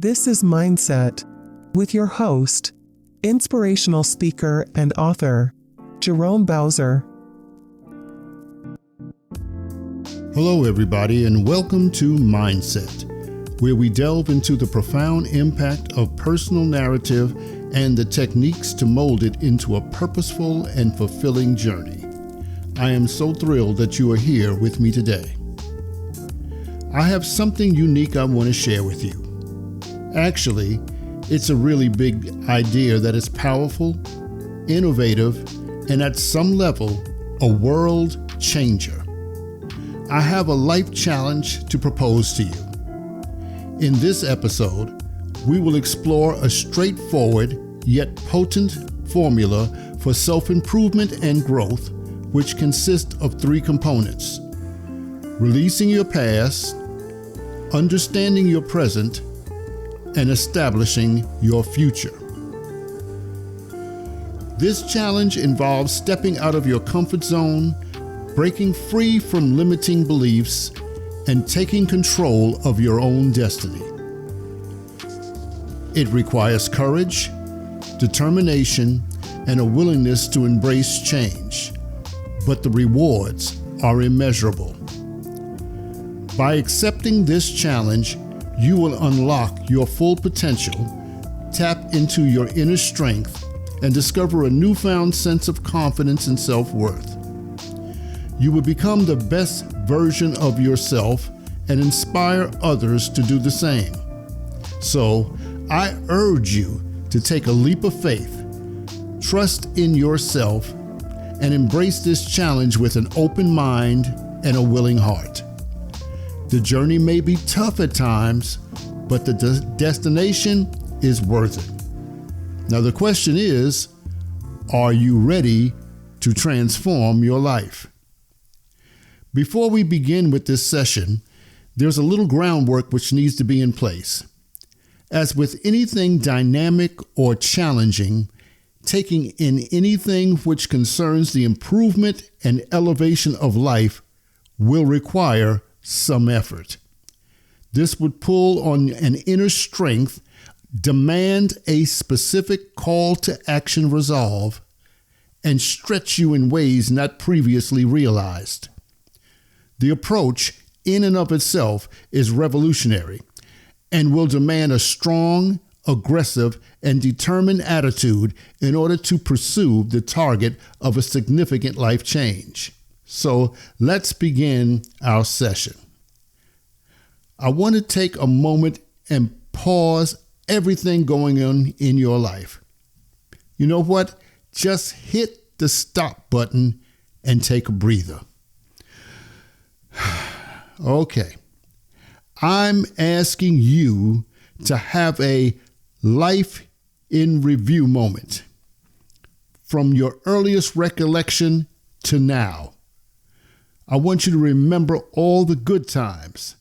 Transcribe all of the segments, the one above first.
This is Mindset with your host, inspirational speaker and author, Jerome Bowser. Hello, everybody, and welcome to Mindset, where we delve into the profound impact of personal narrative and the techniques to mold it into a purposeful and fulfilling journey. I am so thrilled that you are here with me today. I have something unique I want to share with you. Actually, it's a really big idea that is powerful, innovative, and at some level, a world changer. I have a life challenge to propose to you. In this episode, we will explore a straightforward yet potent formula for self-improvement and growth, which consists of three components: releasing your past, understanding your present, and establishing your future. This challenge involves stepping out of your comfort zone, breaking free from limiting beliefs, and taking control of your own destiny. It requires courage, determination, and a willingness to embrace change, but the rewards are immeasurable. By accepting this challenge, you will unlock your full potential, tap into your inner strength, and discover a newfound sense of confidence and self-worth. You will become the best version of yourself and inspire others to do the same. So, I urge you to take a leap of faith, trust in yourself, and embrace this challenge with an open mind and a willing heart. The journey may be tough at times, but the destination is worth it. Now the question is, are you ready to transform your life? Before we begin with this session, there's a little groundwork which needs to be in place. As with anything dynamic or challenging, taking in anything which concerns the improvement and elevation of life will require some effort. This would pull on an inner strength, demand a specific call to action resolve, and stretch you in ways not previously realized. The approach in and of itself is revolutionary and will demand a strong, aggressive, and determined attitude in order to pursue the target of a significant life change. So let's begin our session. I want to take a moment and pause everything going on in your life. You know what? Just hit the stop button and take a breather. Okay. I'm asking you to have a life in review moment from your earliest recollection to now. I want you to remember all the good times,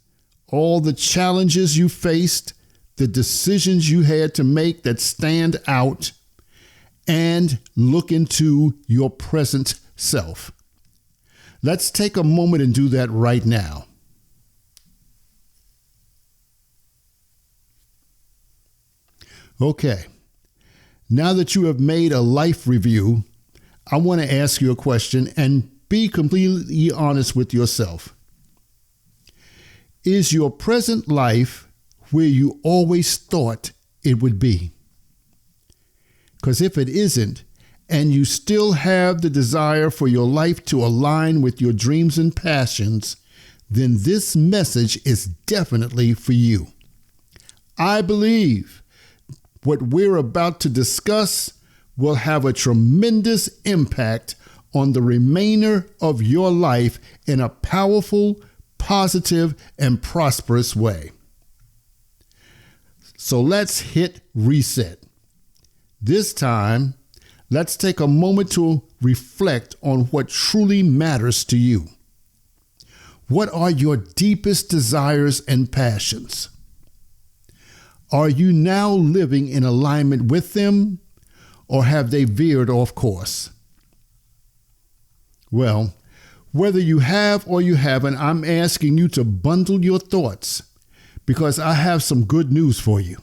all the challenges you faced, the decisions you had to make that stand out, and look into your present self. Let's take a moment and do that right now. Okay, now that you have made a life review, I want to ask you a question and be completely honest with yourself. Is your present life where you always thought it would be? Because if it isn't, and you still have the desire for your life to align with your dreams and passions, then this message is definitely for you. I believe what we're about to discuss will have a tremendous impact on the remainder of your life in a powerful, positive, and prosperous way. So let's hit reset. This time, let's take a moment to reflect on what truly matters to you. What are your deepest desires and passions? Are you now living in alignment with them, or have they veered off course? Well, whether you have or you haven't, I'm asking you to bundle your thoughts because I have some good news for you.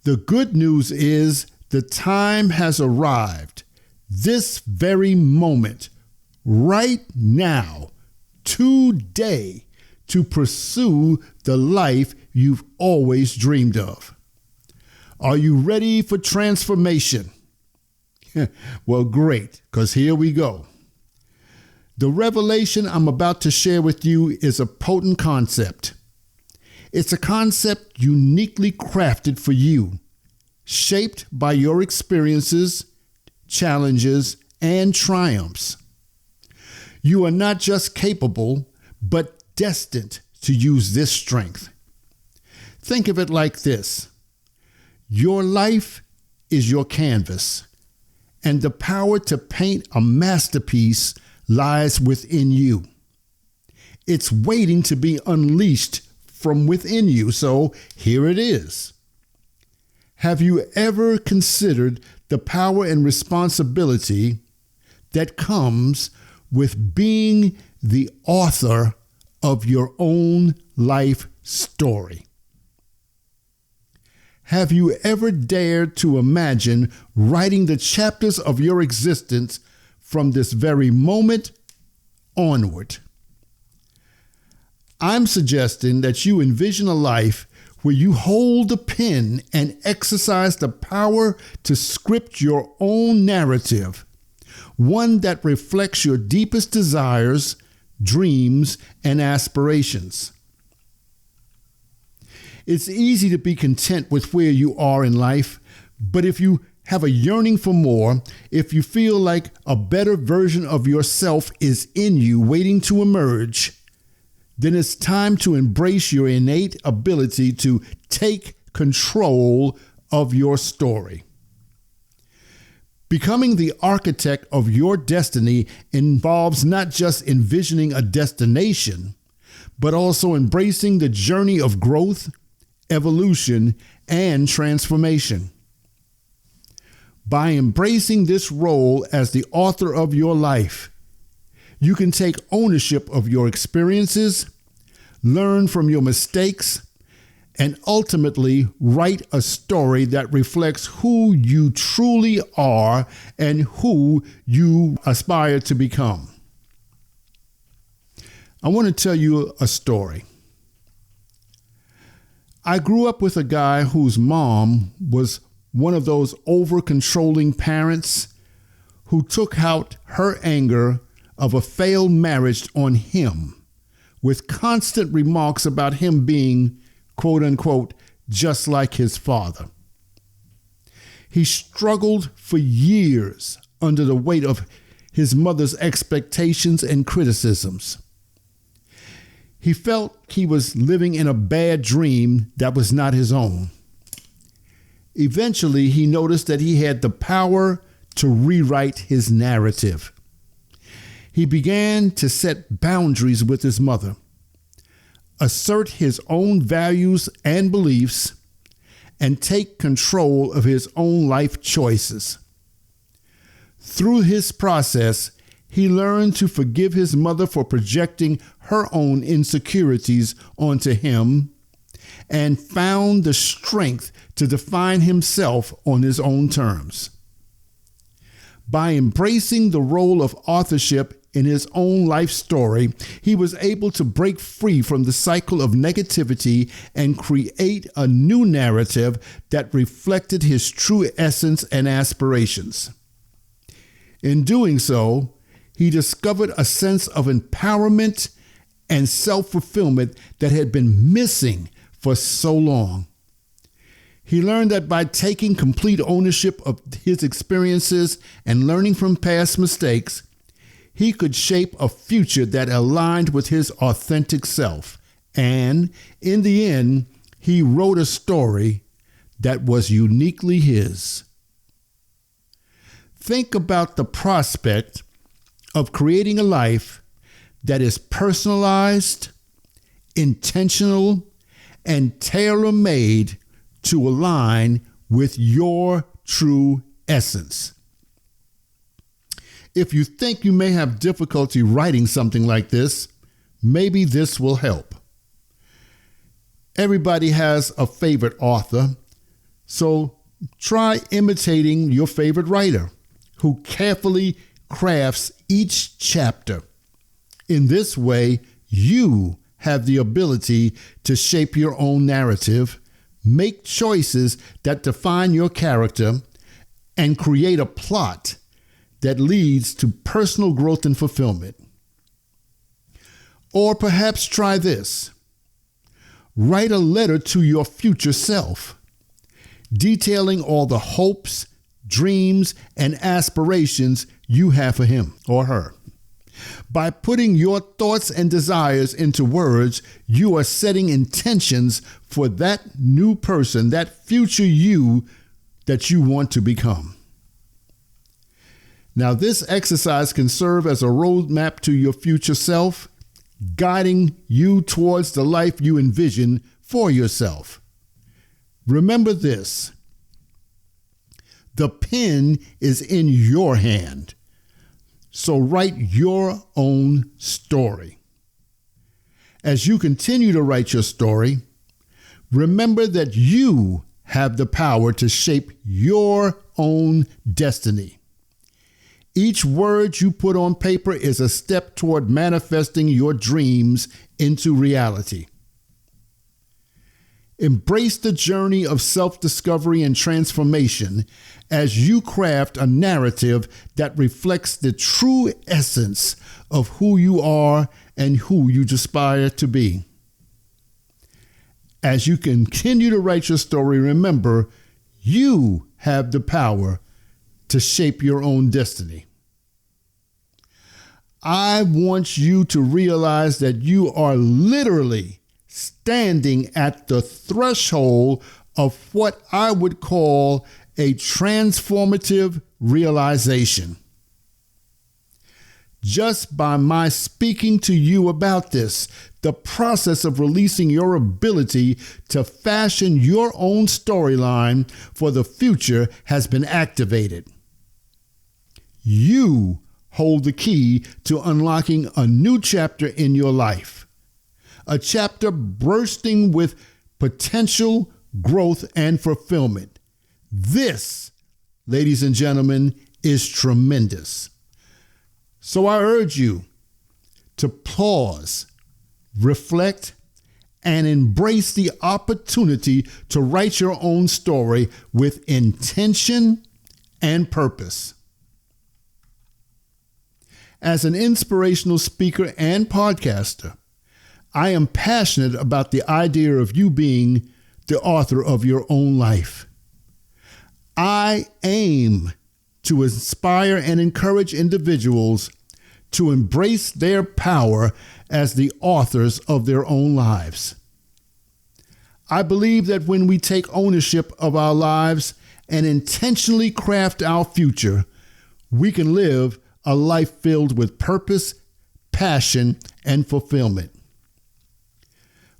The good news is the time has arrived, this very moment, right now, today, to pursue the life you've always dreamed of. Are you ready for transformation? Well, great, because here we go. The revelation I'm about to share with you is a potent concept. It's a concept uniquely crafted for you, shaped by your experiences, challenges, and triumphs. You are not just capable, but destined to use this strength. Think of it like this. Your life is your canvas, and the power to paint a masterpiece lies within you. It's waiting to be unleashed from within you, so here it is. Have you ever considered the power and responsibility that comes with being the author of your own life story? Have you ever dared to imagine writing the chapters of your existence from this very moment onward? I'm suggesting that you envision a life where you hold the pen and exercise the power to script your own narrative, one that reflects your deepest desires, dreams, and aspirations. It's easy to be content with where you are in life, but if you have a yearning for more, if you feel like a better version of yourself is in you waiting to emerge, then it's time to embrace your innate ability to take control of your story. Becoming the architect of your destiny involves not just envisioning a destination, but also embracing the journey of growth, evolution, and transformation. By embracing this role as the author of your life, you can take ownership of your experiences, learn from your mistakes, and ultimately write a story that reflects who you truly are and who you aspire to become. I want to tell you a story. I grew up with a guy whose mom was one of those over-controlling parents who took out her anger of a failed marriage on him with constant remarks about him being, quote unquote, just like his father. He struggled for years under the weight of his mother's expectations and criticisms. He felt he was living in a bad dream that was not his own. Eventually, he noticed that he had the power to rewrite his narrative. He began to set boundaries with his mother, assert his own values and beliefs, and take control of his own life choices. Through his process, he learned to forgive his mother for projecting her own insecurities onto him and found the strength to define himself on his own terms. By embracing the role of authorship in his own life story, he was able to break free from the cycle of negativity and create a new narrative that reflected his true essence and aspirations. In doing so, he discovered a sense of empowerment and self-fulfillment that had been missing for so long. He learned that by taking complete ownership of his experiences and learning from past mistakes, he could shape a future that aligned with his authentic self. And in the end, he wrote a story that was uniquely his. Think about the prospect of creating a life that is personalized, intentional, and tailor-made to align with your true essence. If you think you may have difficulty writing something like this, maybe this will help. Everybody has a favorite author, So try imitating your favorite writer who carefully crafts each chapter. In this way, you have the ability to shape your own narrative, make choices that define your character, and create a plot that leads to personal growth and fulfillment. Or perhaps try this. Write a letter to your future self, detailing all the hopes, dreams, and aspirations you have for him or her. By putting your thoughts and desires into words, you are setting intentions for that new person, that future you that you want to become. Now, this exercise can serve as a roadmap to your future self, guiding you towards the life you envision for yourself. Remember this: the pen is in your hand. So write your own story. As you continue to write your story, remember that you have the power to shape your own destiny. Each word you put on paper is a step toward manifesting your dreams into reality. Embrace the journey of self-discovery and transformation as you craft a narrative that reflects the true essence of who you are and who you aspire to be. As you continue to write your story, remember, you have the power to shape your own destiny. I want you to realize that you are literally standing at the threshold of what I would call a transformative realization. Just by my speaking to you about this, the process of releasing your ability to fashion your own storyline for the future has been activated. You hold the key to unlocking a new chapter in your life, a chapter bursting with potential, growth, and fulfillment. This, ladies and gentlemen, is tremendous. So I urge you to pause, reflect, and embrace the opportunity to write your own story with intention and purpose. As an inspirational speaker and podcaster, I am passionate about the idea of you being the author of your own life. I aim to inspire and encourage individuals to embrace their power as the authors of their own lives. I believe that when we take ownership of our lives and intentionally craft our future, we can live a life filled with purpose, passion, and fulfillment.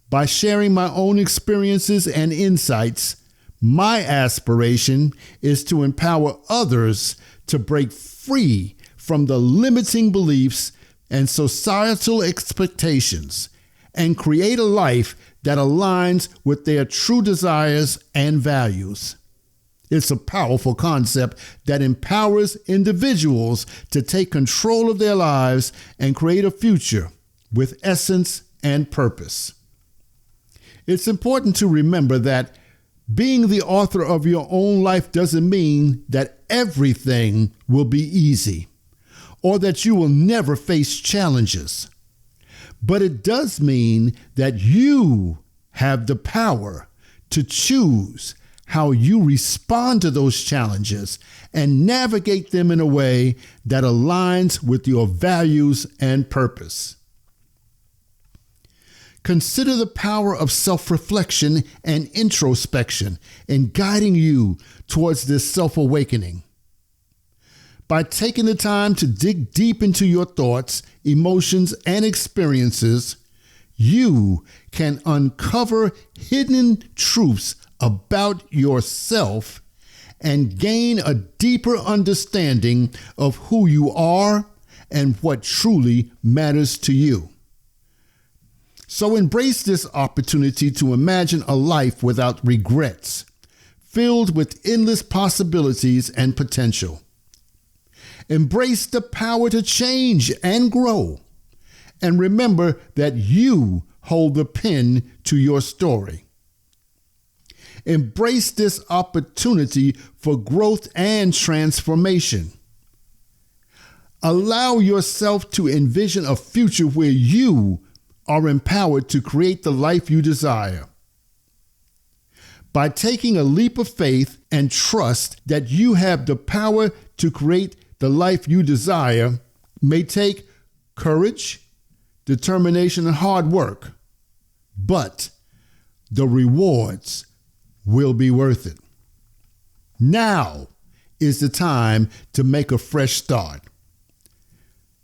By sharing my own experiences and insights, my aspiration is to empower others to break free from the limiting beliefs and societal expectations and create a life that aligns with their true desires and values. It's a powerful concept that empowers individuals to take control of their lives and create a future with essence and purpose. It's important to remember that being the author of your own life doesn't mean that everything will be easy or that you will never face challenges. But it does mean that you have the power to choose how you respond to those challenges and navigate them in a way that aligns with your values and purpose. Consider the power of self-reflection and introspection in guiding you towards this self-awakening. By taking the time to dig deep into your thoughts, emotions, and experiences, you can uncover hidden truths about yourself and gain a deeper understanding of who you are and what truly matters to you. So embrace this opportunity to imagine a life without regrets, filled with endless possibilities and potential. Embrace the power to change and grow. And remember that you hold the pen to your story. Embrace this opportunity for growth and transformation. Allow yourself to envision a future where you are empowered to create the life you desire. By taking a leap of faith and trust that you have the power to create the life you desire may take courage, determination, and hard work, but the rewards will be worth it. Now is the time to make a fresh start.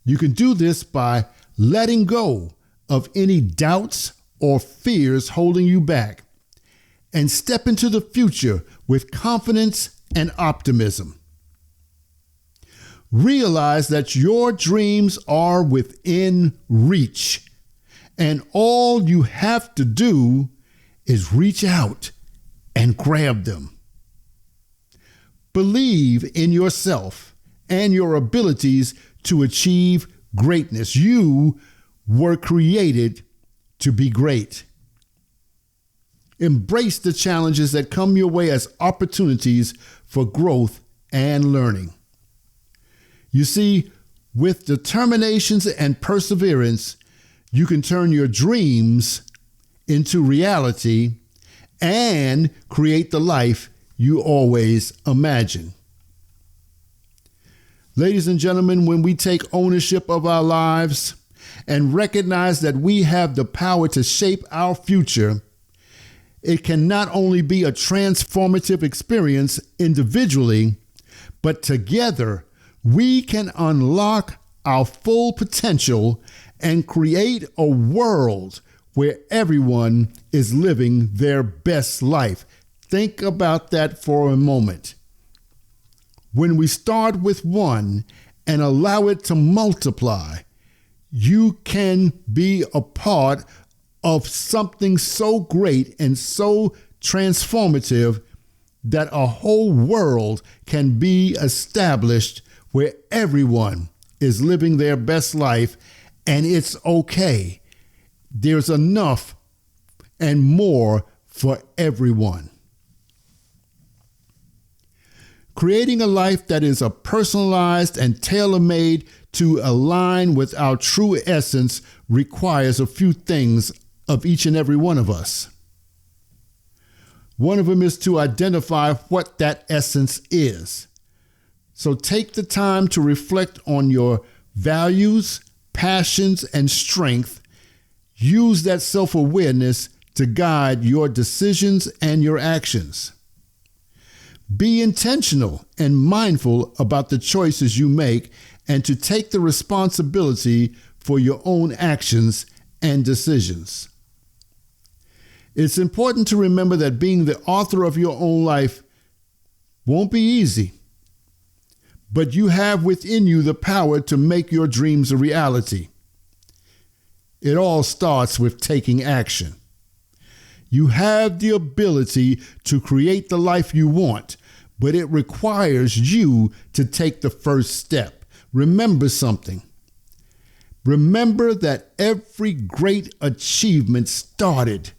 You can do this by letting go of any doubts or fears holding you back and step into the future with confidence and optimism. Realize that your dreams are within reach, and all you have to do is reach out and grab them. Believe in yourself and your abilities to achieve greatness. You were created to be great. Embrace the challenges that come your way as opportunities for growth and learning. You see, with determinations and perseverance, you can turn your dreams into reality and create the life you always imagined. Ladies and gentlemen, when we take ownership of our lives and recognize that we have the power to shape our future, it can not only be a transformative experience individually, but together we can unlock our full potential and create a world where everyone is living their best life. Think about that for a moment. When we start with one and allow it to multiply, you can be a part of something so great and so transformative that a whole world can be established where everyone is living their best life, and it's okay. There's enough and more for everyone. Creating a life that is personalized and tailor-made to align with our true essence requires a few things of each and every one of us. One of them is to identify what that essence is. So take the time to reflect on your values, passions, and strength. Use that self-awareness to guide your decisions and your actions. Be intentional and mindful about the choices you make and to take the responsibility for your own actions and decisions. It's important to remember that being the author of your own life won't be easy, but you have within you the power to make your dreams a reality. It all starts with taking action. You have the ability to create the life you want, but it requires you to take the first step. Remember something. Remember that every great achievement started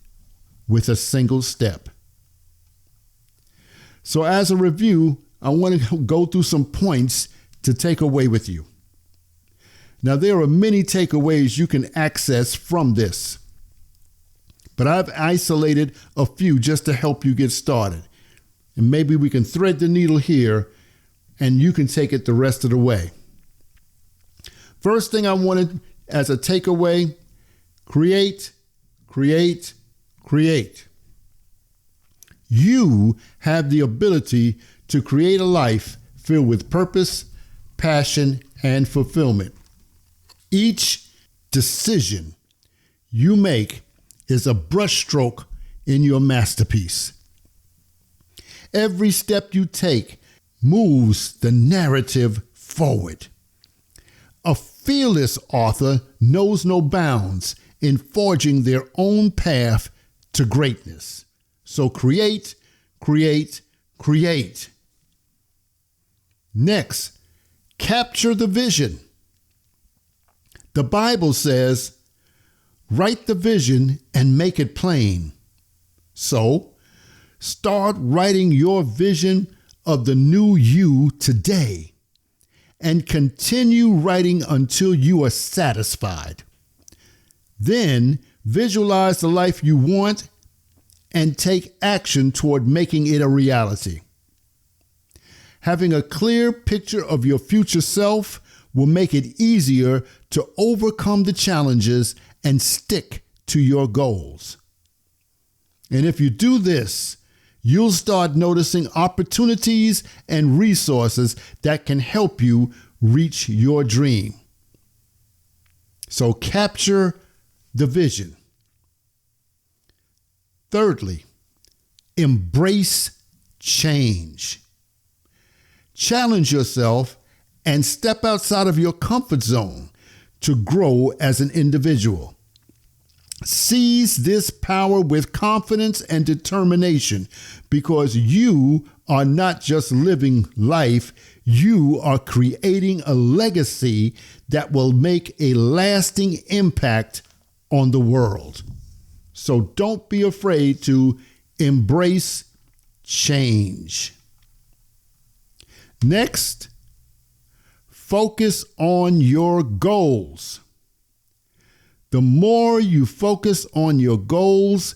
with a single step. So as a review, I want to go through some points to take away with you. Now, there are many takeaways you can access from this, but I've isolated a few just to help you get started. And maybe we can thread the needle here and you can take it the rest of the way. First thing I wanted as a takeaway, create. You have the ability to create a life filled with purpose, passion, and fulfillment. Each decision you make is a brushstroke in your masterpiece. Every step you take moves the narrative forward. A fearless author knows no bounds in forging their own path to greatness. So create. create. Next, capture the vision. The Bible says, write the vision and make it plain. So, start writing your vision of the new you today and continue writing until you are satisfied. Then, visualize the life you want and take action toward making it a reality. Having a clear picture of your future self will make it easier to overcome the challenges and stick to your goals. And if you do this, you'll start noticing opportunities and resources that can help you reach your dream. So capture the vision. Thirdly, embrace change. Challenge yourself and step outside of your comfort zone to grow as an individual. Seize this power with confidence and determination, because you are not just living life, you are creating a legacy that will make a lasting impact on the world. So don't be afraid to embrace change. Next, focus on your goals. The more you focus on your goals,